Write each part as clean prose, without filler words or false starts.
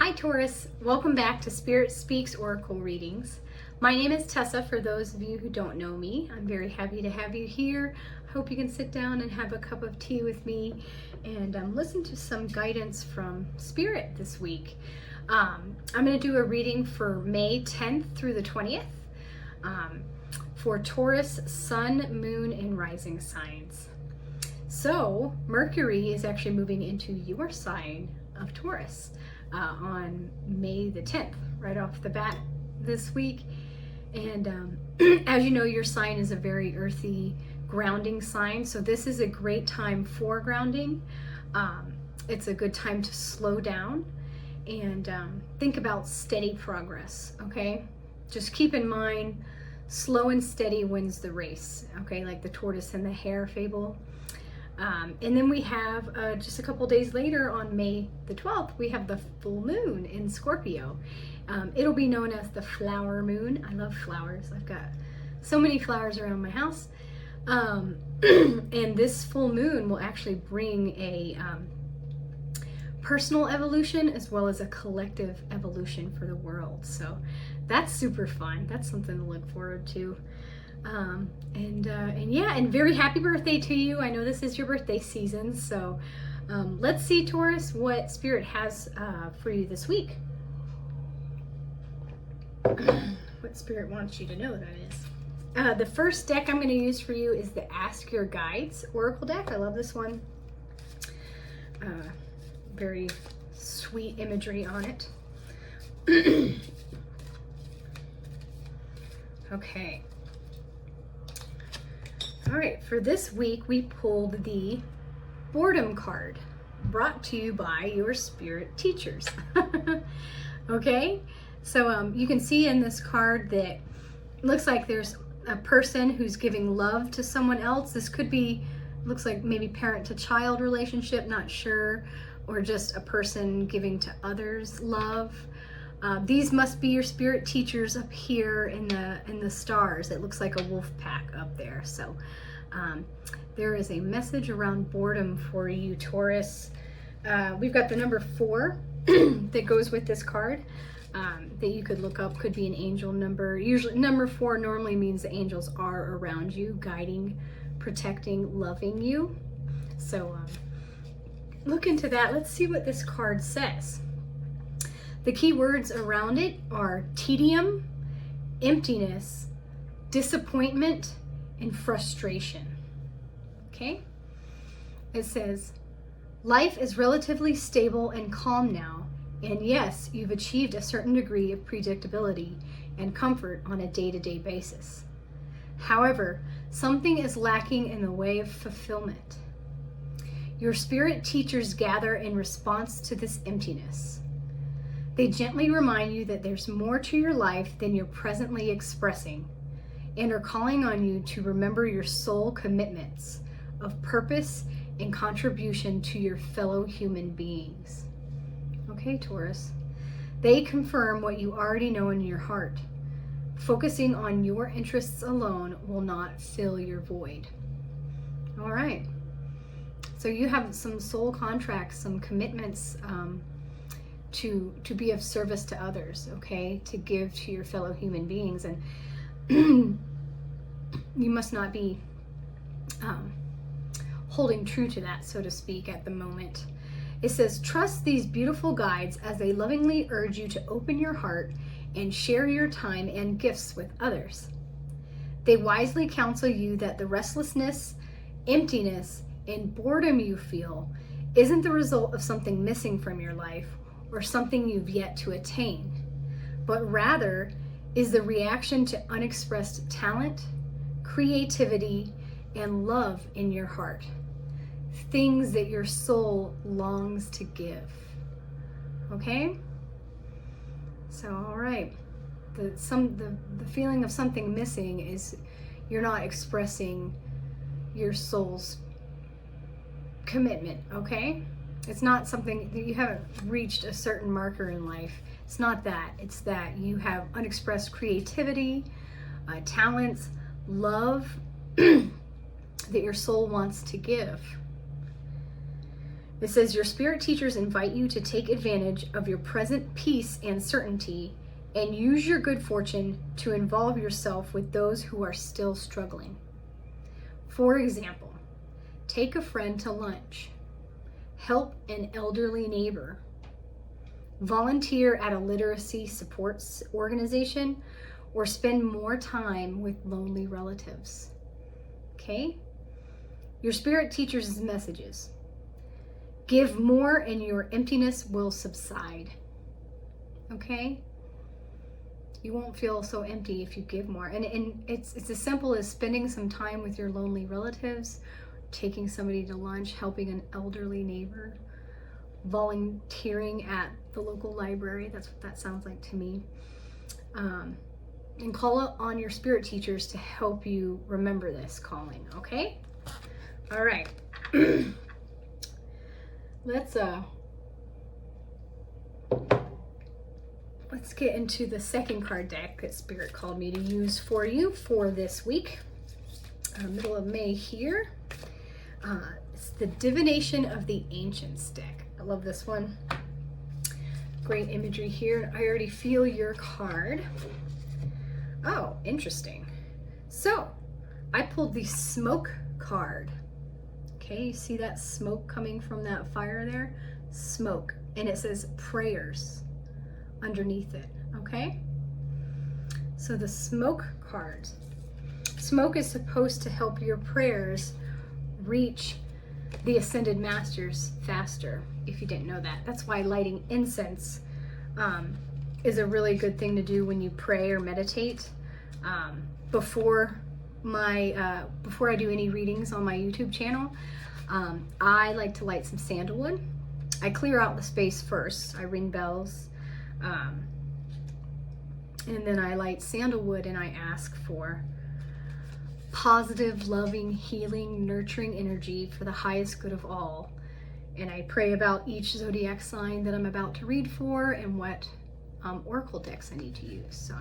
Hi Taurus, welcome back to Spirit Speaks Oracle Readings. My name is Tessa, for those of you who don't know me. I'm very happy to have you here. I hope you can sit down and have a cup of tea with me and listen to some guidance from Spirit this week. I'm going to do a reading for May 10th through the 20th for Taurus, Sun, Moon, and Rising signs. So Mercury is actually moving into your sign of Taurus on May the 10th, right off the bat this week. And as you know, your sign is a very earthy, grounding sign. So this is a great time for grounding. It's a good time to slow down and think about steady progress, okay? Just keep in mind, slow and steady wins the race, okay? Like the tortoise and the hare fable. And then we have just a couple days later on May the 12th, we have the full moon in Scorpio. It'll be known as the flower moon. I love flowers. I've got so many flowers around my house. And this full moon will actually bring a personal evolution as well as a collective evolution for the world. So that's super fun. That's something to look forward to. And very happy birthday to you. I know this is your birthday season, so let's see, Taurus, what Spirit has for you this week. What Spirit wants you to know, that is. The first deck I'm going to use for you is the Ask Your Guides Oracle deck. I love this one. Very sweet imagery on it. Okay. All right, for this week, we pulled the boredom card, brought to you by your spirit teachers. Okay, so you can see in this card that it looks like there's a person who's giving love to someone else. This could be, looks like maybe parent to child relationship, not sure, or just a person giving to others love. These must be your spirit teachers up here in the stars. It looks like a wolf pack up there. So there is a message around boredom for you, Taurus. We've got the number 4 that goes with this card that you could look up. Could be an angel number. Usually number 4 normally means the angels are around you, guiding, protecting, loving you. So look into that. Let's see what this card says. The key words around it are tedium, emptiness, disappointment, and frustration. Okay? It says, life is relatively stable and calm now, and yes, you've achieved a certain degree of predictability and comfort on a day-to-day basis. However, something is lacking in the way of fulfillment. Your spirit teachers gather in response to this emptiness. They gently remind you that there's more to your life than you're presently expressing, and are calling on you to remember your soul commitments of purpose and contribution to your fellow human beings. Okay, Taurus. They confirm what you already know in your heart. Focusing on your interests alone will not fill your void. All right. So you have some soul contracts, some commitments, to be of service to others, okay, to give to your fellow human beings, and you must not be holding true to that, so to speak, at the moment. It says, trust these beautiful guides as they lovingly urge you to open your heart and share your time and gifts with others. They wisely counsel you that the restlessness, emptiness, and boredom you feel isn't the result of something missing from your life or something you've yet to attain, but rather is the reaction to unexpressed talent, creativity, and love in your heart, things that your soul longs to give. Okay? So, all right. The feeling of something missing is you're not expressing your soul's commitment, okay? It's not something that you haven't reached a certain marker in life. It's not that. It's that you have unexpressed creativity, talents, love that your soul wants to give. It says, your spirit teachers invite you to take advantage of your present peace and certainty and use your good fortune to involve yourself with those who are still struggling. For example, take a friend to lunch, help an elderly neighbor, volunteer at a literacy support organization, or spend more time with lonely relatives. Okay? Your spirit teachers' messages. Give more and your emptiness will subside. Okay? You won't feel so empty if you give more. And it's as simple as spending some time with your lonely relatives, taking somebody to lunch, helping an elderly neighbor, volunteering at the local library. That's what that sounds like to me. And call on your spirit teachers to help you remember this calling, okay? All right. Let's get into the second card deck that Spirit called me to use for you for this week, middle of May here. It's the Divination of the Ancients deck. I love this one. Great imagery here. I already feel your card. Oh, interesting. So, I pulled the Smoke card. Okay, you see that smoke coming from that fire there? Smoke. And it says prayers underneath it, okay? So the Smoke card. Smoke is supposed to help your prayers reach the Ascended Masters faster, if you didn't know that. That's why lighting incense is a really good thing to do when you pray or meditate. Before I do any readings on my YouTube channel, I like to light some sandalwood. I clear out the space first. I ring bells. And then I light sandalwood and I ask for positive, loving, healing, nurturing energy for the highest good of all. And I pray about each zodiac sign that I'm about to read for and what oracle decks I need to use. So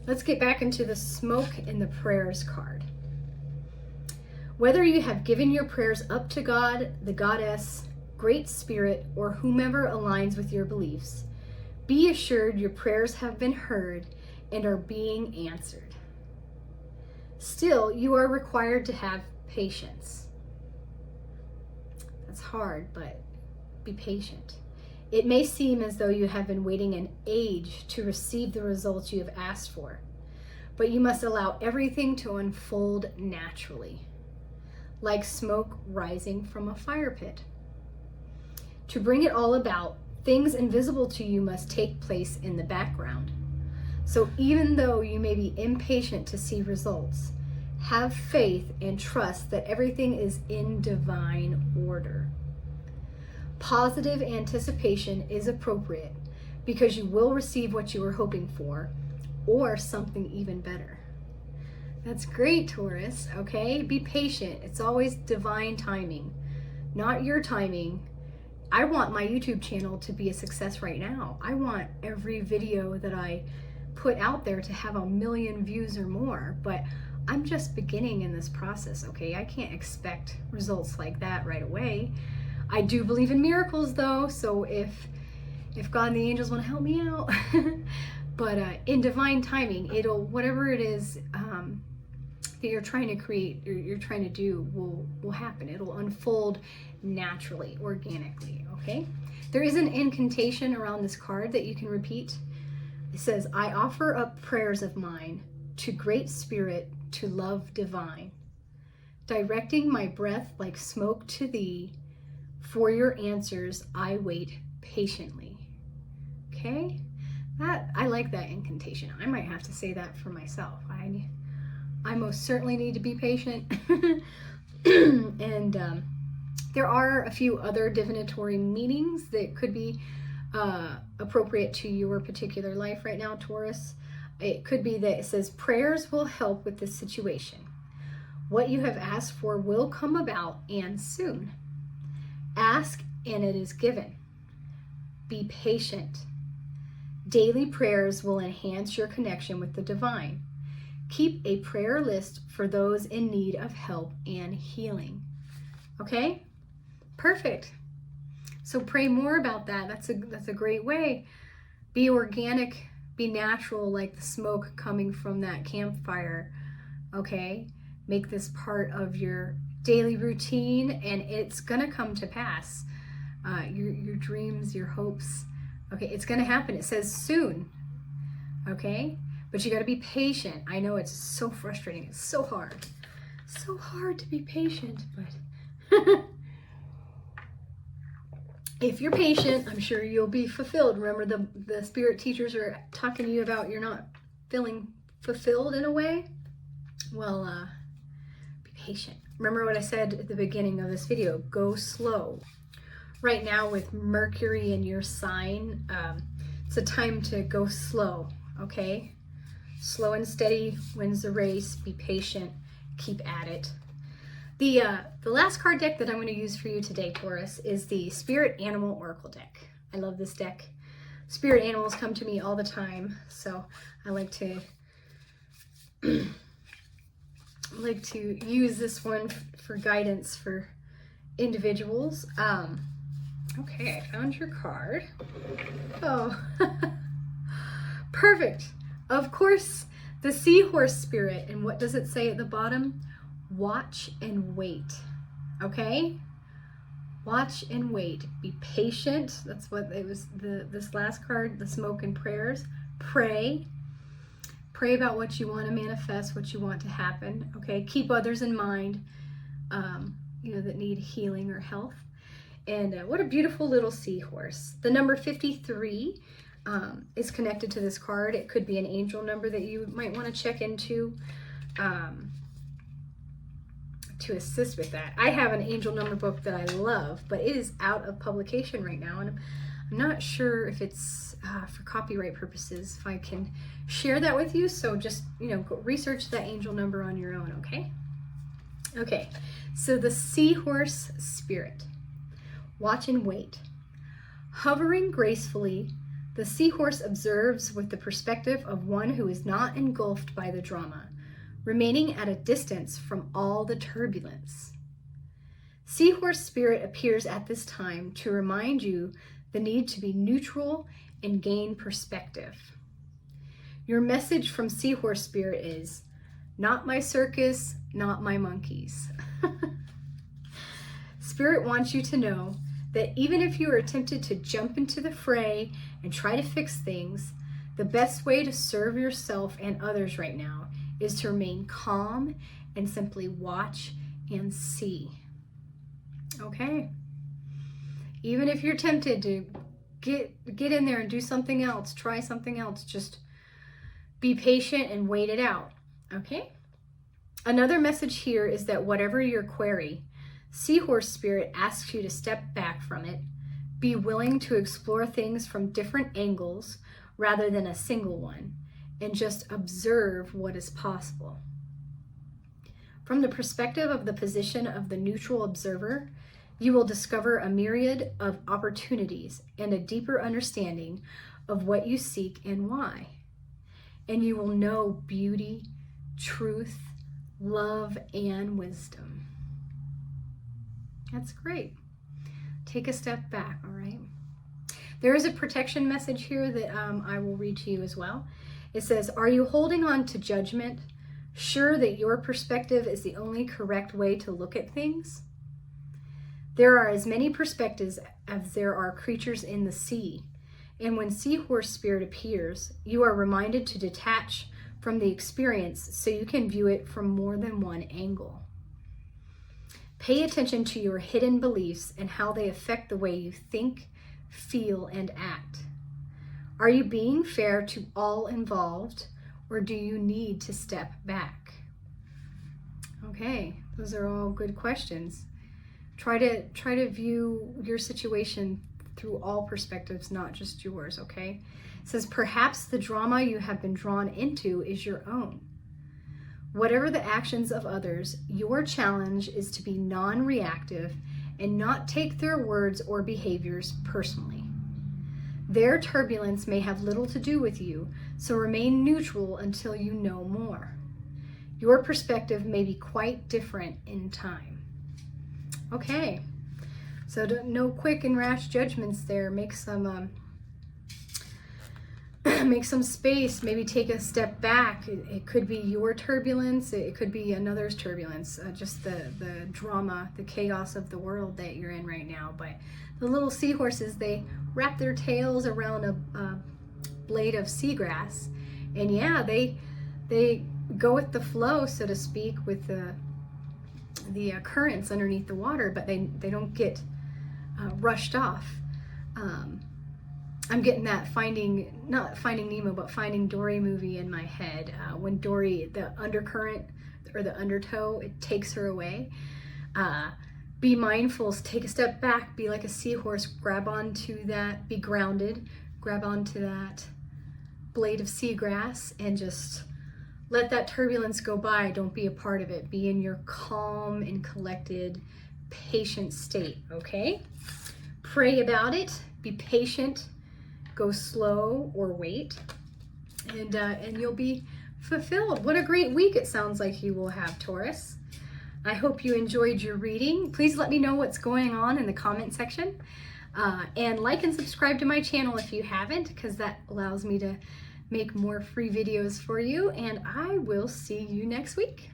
let's get back into the Smoke and the Prayers card. Whether you have given your prayers up to God, the Goddess, Great Spirit, or whomever aligns with your beliefs, be assured your prayers have been heard and are being answered. Still, you are required to have patience. That's hard, but be patient. It may seem as though you have been waiting an age to receive the results you have asked for, but you must allow everything to unfold naturally, like smoke rising from a fire pit. To bring it all about, things invisible to you must take place in the background. So even though you may be impatient to see results, have faith and trust that everything is in divine order. Positive anticipation is appropriate because you will receive what you were hoping for or something even better. That's great, Taurus, okay? Be patient. It's always divine timing, not your timing. I want my YouTube channel to be a success right now. I want every video that I put out there to have 1 million views or more, but I'm just beginning in this process, okay? I can't expect results like that right away. I do believe in miracles though, so if God and the angels want to help me out, but in divine timing, it'll, whatever it is that you're trying to create or you're trying to do will happen. It'll unfold naturally, organically, okay? There is an incantation around this card that you can repeat. It says, I offer up prayers of mine to Great Spirit, to love divine, directing my breath like smoke to thee. For your answers, I wait patiently. Okay? I like that incantation. I might have to say that for myself. I most certainly need to be patient. And there are a few other divinatory meanings that could be appropriate to your particular life right now, Taurus. It could be that it says, prayers will help with this situation. What you have asked for will come about, and soon. Ask and it is given. Be patient. Daily prayers will enhance your connection with the divine. Keep a prayer list for those in need of help and healing. Okay? Perfect. So pray more about that. That's a great way. Be organic, be natural, like the smoke coming from that campfire. Okay? Make this part of your daily routine, and it's gonna come to pass. Your dreams, your hopes. Okay, it's gonna happen. It says soon. Okay? But you gotta be patient. I know it's so frustrating. It's so hard. So hard to be patient, but if you're patient, I'm sure you'll be fulfilled. Remember, the spirit teachers are talking to you about you're not feeling fulfilled in a way. Well, be patient. Remember what I said at the beginning of this video, go slow. Right now with Mercury in your sign, it's a time to go slow, okay? Slow and steady wins the race. Be patient, keep at it. The last card deck that I'm going to use for you today, Taurus, is the Spirit Animal Oracle deck. I love this deck. Spirit animals come to me all the time, so I like to use this one for guidance for individuals. Okay, I found your card. Oh, perfect. Of course, the Seahorse Spirit. And what does it say at the bottom? Watch and wait. Okay? Watch and wait. Be patient. That's what it was, this last card, the smoke and prayers. Pray. Pray about what you want to manifest, what you want to happen. Okay? Keep others in mind, that need healing or health. And what a beautiful little seahorse. The number 53 is connected to this card. It could be an angel number that you might want to check into to assist with that. I have an angel number book that I love, but it is out of publication right now, and I'm not sure if it's for copyright purposes, if I can share that with you. So just, go research that angel number on your own, okay? Okay, so the Seahorse Spirit. Watch and wait. Hovering gracefully, the seahorse observes with the perspective of one who is not engulfed by the drama, remaining at a distance from all the turbulence. Seahorse Spirit appears at this time to remind you the need to be neutral and gain perspective. Your message from Seahorse Spirit is, not my circus, not my monkeys. Spirit wants you to know that even if you are tempted to jump into the fray and try to fix things, the best way to serve yourself and others right now is to remain calm and simply watch and see. Okay? Even if you're tempted to get in there and do something else, try something else, just be patient and wait it out. Okay? Another message here is that whatever your query, Seahorse Spirit asks you to step back from it, be willing to explore things from different angles rather than a single one, and just observe what is possible. From the perspective of the position of the neutral observer, you will discover a myriad of opportunities and a deeper understanding of what you seek and why. And you will know beauty, truth, love, and wisdom. That's great. Take a step back, all right? There is a protection message here that I will read to you as well. It says, are you holding on to judgment, sure that your perspective is the only correct way to look at things? There are as many perspectives as there are creatures in the sea. And when Seahorse Spirit appears, you are reminded to detach from the experience so you can view it from more than one angle. Pay attention to your hidden beliefs and how they affect the way you think, feel, and act. Are you being fair to all involved, or do you need to step back? Okay, those are all good questions. Try to view your situation through all perspectives, not just yours, okay? It says, perhaps the drama you have been drawn into is your own. Whatever the actions of others, your challenge is to be non-reactive and not take their words or behaviors personally. Their turbulence may have little to do with you, so remain neutral until you know more. Your perspective may be quite different in time. Okay, So no quick and rash judgments there. Make some make some space, maybe take a step back. It could be your turbulence, it could be another's turbulence, just the drama, the chaos of the world that you're in right now. But the little seahorses, they wrap their tails around a blade of seagrass, and yeah, they go with the flow, so to speak, with the currents underneath the water, but they don't get rushed off. I'm getting that not Finding Nemo, but Finding Dory movie in my head. When Dory, the undercurrent or the undertow, it takes her away. Be mindful, take a step back, be like a seahorse, grab onto that, be grounded, grab onto that blade of seagrass and just let that turbulence go by. Don't be a part of it. Be in your calm and collected, patient state, okay? Pray about it, be patient, go slow or wait, and you'll be fulfilled. What a great week it sounds like you will have, Taurus. I hope you enjoyed your reading. Please let me know what's going on in the comment section. And like and subscribe to my channel if you haven't, because that allows me to make more free videos for you. And I will see you next week.